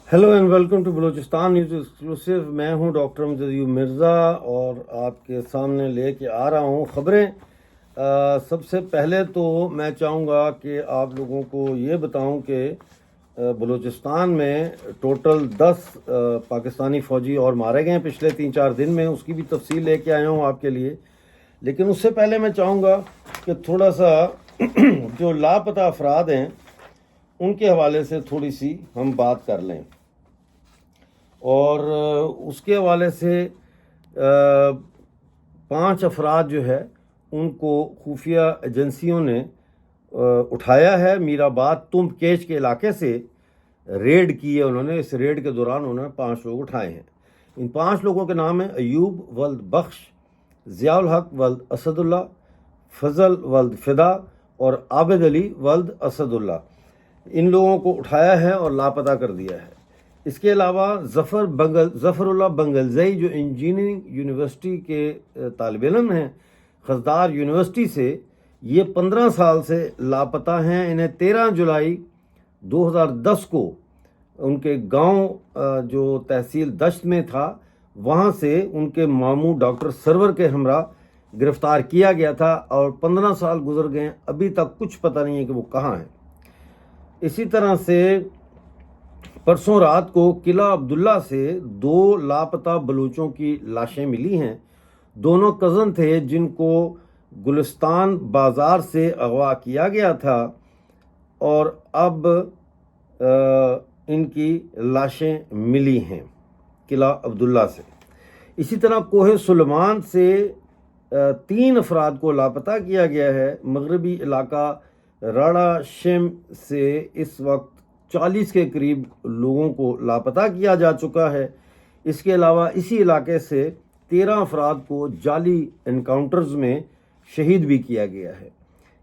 Hello and welcome to Balochistan news exclusive. मैं हूं doctor Amjad Ayub Mirza और आपके सामने लेके आ रहा हूं खबरें। सबसे पहले तो मैं चाहूँगा कि आप लोगों को ये बताऊं कि बलूचिस्तान में टोटल 10 पाकिस्तानी फ़ौजी और मारे गए हैं पिछले 3-4 दिन में। उसकी भी तफसील लेके आया हूँ आपके लिए। लेकिन उससे पहले मैं चाहूँगा कि थोड़ा सा जो लापता अफराद हैं उनके हवाले से थोड़ी सी हम बात कर लें। और उसके हवाले से 5 अफराद जो है उनको खुफिया एजेंसियों ने उठाया है। मीराबाद तुम केच के इलाके से रेड की है उन्होंने। इस रेड के दौरान उन्होंने 5 लोग उठाए हैं। इन 5 लोगों के नाम हैं अयूब वल्द बख्श, ज़ियाउल हक वल्द असदुल्ला, फजल वल्द फिदा और आबिद अली वल्द असदुल्ला। इन लोगों को उठाया है और लापता कर दिया है। इसके अलावा ज़फ़रुल्लाह बंगलज़ई जो इंजीनियरिंग यूनिवर्सिटी के तालिब इल्म हैं खजदार यूनिवर्सिटी से, ये 15 साल से लापता हैं। इन्हें 13 जुलाई 2010 को उनके गांव जो तहसील दश्त में था वहां से उनके मामू डॉक्टर सरवर के हमरा गिरफ्तार किया गया था और 15 साल गुजर गए, अभी तक कुछ पता नहीं है कि वो कहाँ हैं। इसी तरह से परसों रात को किला अब्दुल्ला से 2 लापता बलूचों की लाशें मिली हैं। दोनों कज़न थे जिनको गुलिस्तान बाज़ार से अगवा किया गया था और अब इनकी लाशें मिली हैं किला अब्दुल्ला से। इसी तरह कोहे सुलेमान से 3 अफराद को लापता किया गया है। मगरबी इलाका राड़ा शेम से इस वक्त 40 के करीब लोगों को लापता किया जा चुका है। इसके अलावा इसी इलाके से 13 अफराद को जाली एनकाउंटर्स में शहीद भी किया गया है।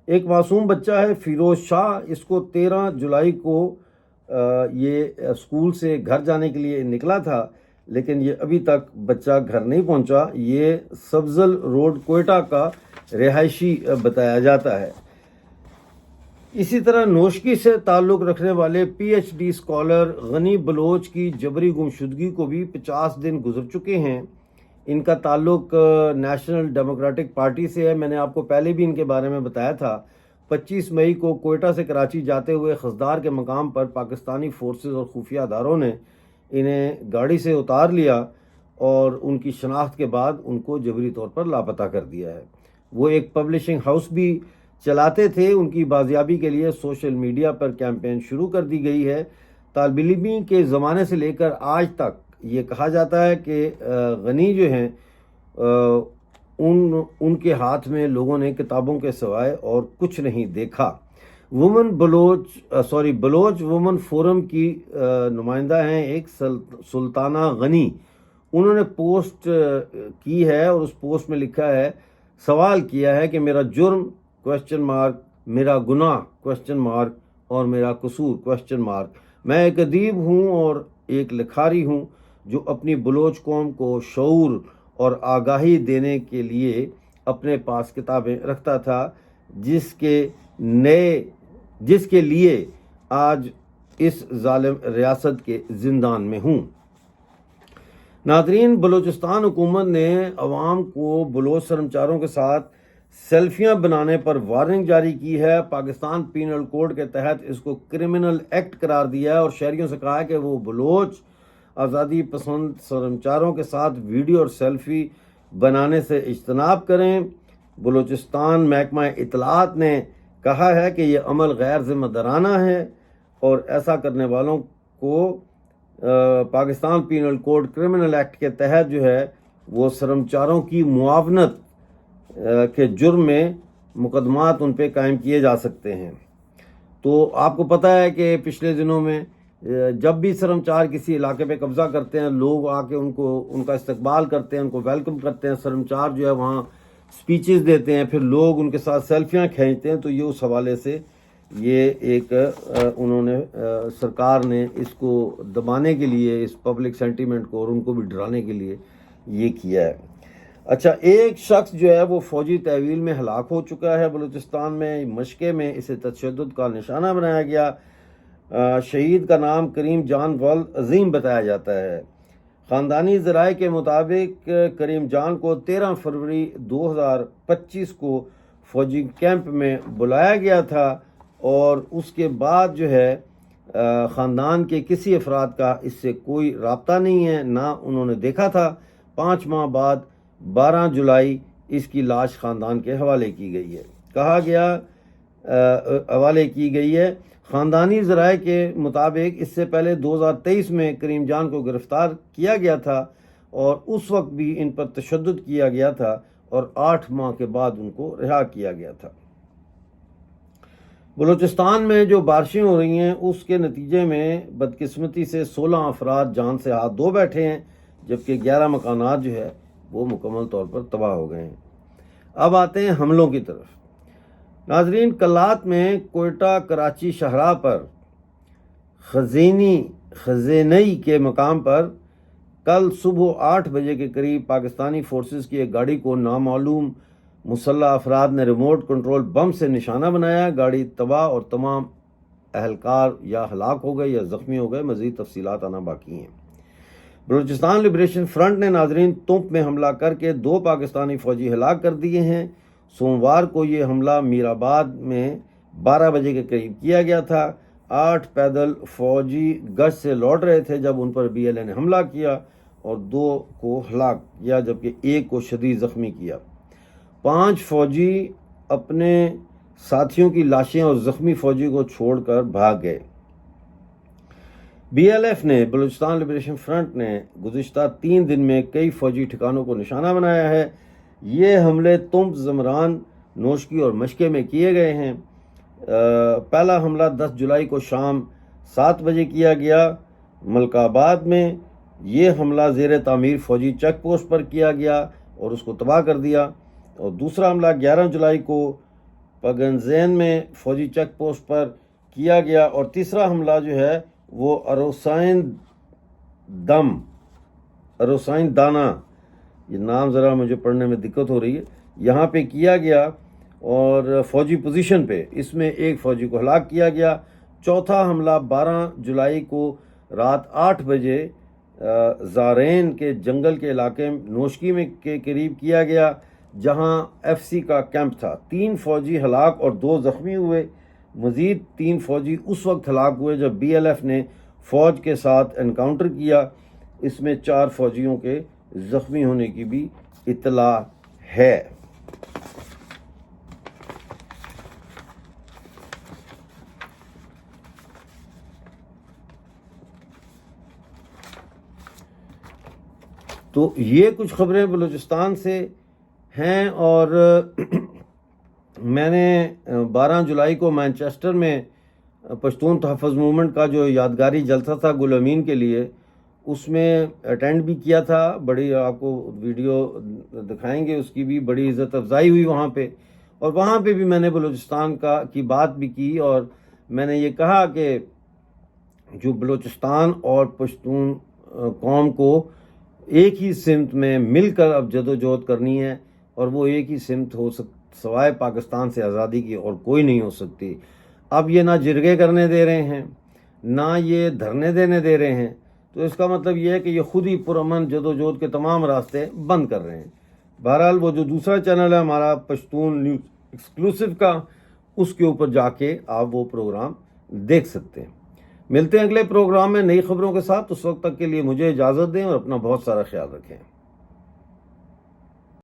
एक मासूम बच्चा है फिरोज शाह, इसको 13 जुलाई को ये स्कूल से घर जाने के लिए निकला था, लेकिन ये अभी तक बच्चा घर नहीं पहुंचा। ये सब्जल रोड कोयटा का रिहायशी बताया जाता है। इसी तरह नोशकी से ताल्लुक़ रखने वाले PhD स्कॉलर गनी बलोच की जबरी गुमशुदगी को भी 50 दिन गुजर चुके हैं। इनका ताल्लुक़ नेशनल डेमोक्रेटिक पार्टी से है। मैंने आपको पहले भी इनके बारे में बताया था। 25 मई को कोयटा से कराची जाते हुए खसदार के मकाम पर पाकिस्तानी फोर्सेस और खुफिया अदारों ने इन्हें गाड़ी से उतार लिया और उनकी शनाख्त के बाद उनको जबरी तौर पर लापता कर दिया है। वो एक पब्लिशिंग हाउस भी चलाते थे। उनकी बाजियाबी के लिए सोशल मीडिया पर कैंपेन शुरू कर दी गई है। तालिब इल्मी के ज़माने से लेकर आज तक ये कहा जाता है कि गनी जो हैं उनके हाथ में लोगों ने किताबों के सिवाय और कुछ नहीं देखा। बलोच वुमन फोरम की नुमाइंदा हैं एक सुल्ताना गनी। उन्होंने पोस्ट की है और उस पोस्ट में लिखा है, सवाल किया है कि मेरा जुर्म ? मेरा गुनाह ? और मेरा कसूर ? मैं एक अदीब हूँ और एक लिखारी हूँ जो अपनी बलोच कौम को शऊर और आगाही देने के लिए अपने पास किताबें रखता था, जिसके लिए आज इस जालिम रियासत के जिंदान में हूँ। नादरीन, बलूचिस्तान हुकूमत ने अवाम को बलोच शर्मचारों के साथ सेल्फियां बनाने पर वार्निंग जारी की है। पाकिस्तान पीनल कोड के तहत इसको क्रिमिनल एक्ट करार दिया है और शहरियों से कहा है कि वो बलोच आज़ादी पसंद शर्मचारों के साथ वीडियो और सेल्फी बनाने से इज्तनाब करें। बलूचिस्तान महकमा इत्तलात ने कहा है कि यह अमल गैर ज़िम्मेदाराना है और ऐसा करने वालों को Pakistan penal code criminal act के तहत जो है वो शर्मचारों की मुआवनत के जुर्म में मुकदमात उन पे कायम किए जा सकते हैं। तो आपको पता है कि पिछले दिनों में जब भी शर्मचार किसी इलाके पे कब्जा करते हैं, लोग आके उनका इस्तकबाल करते हैं, उनको वेलकम करते हैं। शर्मचार जो है वहाँ स्पीचेस देते हैं, फिर लोग उनके साथ सेल्फियाँ खींचते हैं। तो ये उस हवाले से ये एक उन्होंने सरकार ने इसको दबाने के लिए, इस पब्लिक सेंटीमेंट को और उनको भी डराने के लिए ये किया है। अच्छा, एक शख्स जो है वो फौजी तहवील में हलाक हो चुका है बलूचिस्तान में। मशके में इसे तशद्दुद का निशाना बनाया गया। شہید کا نام کریم جان ولد عظیم بتایا جاتا ہے۔ خاندانی ذرائع کے مطابق کریم جان کو 13 فروری 2025 کو فوجی کیمپ میں بلایا گیا تھا، اور اس کے بعد جو ہے خاندان کے کسی افراد کا اس سے کوئی رابطہ نہیں ہے، نہ انہوں نے دیکھا تھا۔ 5 ماہ بعد 12 جولائی اس کی لاش خاندان کے حوالے کی گئی ہے۔ خاندانی ذرائع کے مطابق اس سے پہلے 2023 میں کریم جان کو گرفتار کیا گیا تھا، اور اس وقت بھی ان پر تشدد کیا گیا تھا، اور 8 ماہ کے بعد ان کو رہا کیا گیا تھا۔ بلوچستان میں جو بارشیں ہو رہی ہیں اس کے نتیجے میں بدقسمتی سے 16 افراد جان سے ہاتھ دھو بیٹھے ہیں، جبکہ 11 مکانات جو ہے وہ مکمل طور پر تباہ ہو گئے ہیں۔ اب آتے ہیں حملوں کی طرف۔ ناظرین، کلات میں کوئٹہ کراچی شاہراہ پر خزینئی کے مقام پر کل صبح 8 بجے کے قریب پاکستانی فورسز کی ایک گاڑی کو نامعلوم مسلح افراد نے ریموٹ کنٹرول بم سے نشانہ بنایا۔ گاڑی تباہ اور تمام اہلکار یا ہلاک ہو گئے یا زخمی ہو گئے، مزید تفصیلات آنا باقی ہیں۔ بلوچستان لبریشن فرنٹ نے ناظرین توپ میں حملہ کر کے 2 پاکستانی فوجی ہلاک کر دیے ہیں۔ سوموار کو یہ حملہ میر آباد میں 12 بجے کے قریب کیا گیا تھا۔ 8 پیدل فوجی گشت سے لوٹ رہے تھے جب ان پر BLA نے حملہ کیا اور 2 کو ہلاک کیا، جبکہ 1 کو شدید زخمی کیا۔ 5 فوجی اپنے ساتھیوں کی لاشیں اور زخمی فوجی کو چھوڑ کر بھاگ گئے۔ BLF نے بلوچستان لبریشن فرنٹ نے گزشتہ 3 دن میں کئی فوجی ٹھکانوں کو نشانہ بنایا ہے۔ یہ حملے تمب، زمران، نوشکی اور مشکے میں کیے گئے ہیں۔ پہلا حملہ 10 جولائی کو شام 7 بجے کیا گیا ملک آباد میں۔ یہ حملہ زیر تعمیر فوجی چیک پوسٹ پر کیا گیا اور اس کو تباہ کر دیا، اور دوسرا حملہ 11 جولائی کو پگنزین میں فوجی چیک پوسٹ پر کیا گیا، اور تیسرا حملہ جو ہے وہ اروسائن دانا، یہ نام ذرا مجھے پڑھنے میں دقت ہو رہی ہے، یہاں پہ کیا گیا اور فوجی پوزیشن پہ، اس میں 1 فوجی کو ہلاک کیا گیا۔ چوتھا حملہ 12 جولائی کو رات 8 بجے زارین کے جنگل کے علاقے نوشکی میں کے قریب کیا گیا، جہاں FC کا کیمپ تھا۔ 3 فوجی ہلاک اور 2 زخمی ہوئے۔ مزید 3 فوجی اس وقت ہلاک ہوئے جب BLF نے فوج کے ساتھ انکاؤنٹر کیا۔ اس میں 4 فوجیوں کے زخمی ہونے کی بھی اطلاع ہے۔ تو یہ کچھ خبریں بلوچستان سے ہیں، اور میں نے 12 جولائی کو مانچسٹر میں پشتون تحفظ موومنٹ کا جو یادگاری جلسہ تھا گل امین کے لیے، اس میں اٹینڈ بھی کیا تھا۔ بڑی آپ کو ویڈیو دکھائیں گے، اس کی بھی بڑی عزت افزائی ہوئی وہاں پہ، اور وہاں پہ بھی میں نے بلوچستان کی بات بھی کی، اور میں نے یہ کہا کہ جو بلوچستان اور پشتون قوم کو ایک ہی سمت میں مل کر اب جدوجہد کرنی ہے، اور وہ ایک ہی سمت سوائے پاکستان سے آزادی کی اور کوئی نہیں ہو سکتی۔ اب یہ نہ جرگے کرنے دے رہے ہیں، نہ یہ دھرنے دینے دے رہے ہیں، تو اس کا مطلب یہ ہے کہ یہ خود ہی پرامن جدوجہد کے تمام راستے بند کر رہے ہیں۔ بہرحال وہ جو دوسرا چینل ہے ہمارا پشتون نیوز ایکسکلوسیو کا، اس کے اوپر جا کے آپ وہ پروگرام دیکھ سکتے ہیں۔ ملتے ہیں اگلے پروگرام میں نئی خبروں کے ساتھ۔ اس وقت تک کے لیے مجھے اجازت دیں اور اپنا بہت سارا خیال رکھیں۔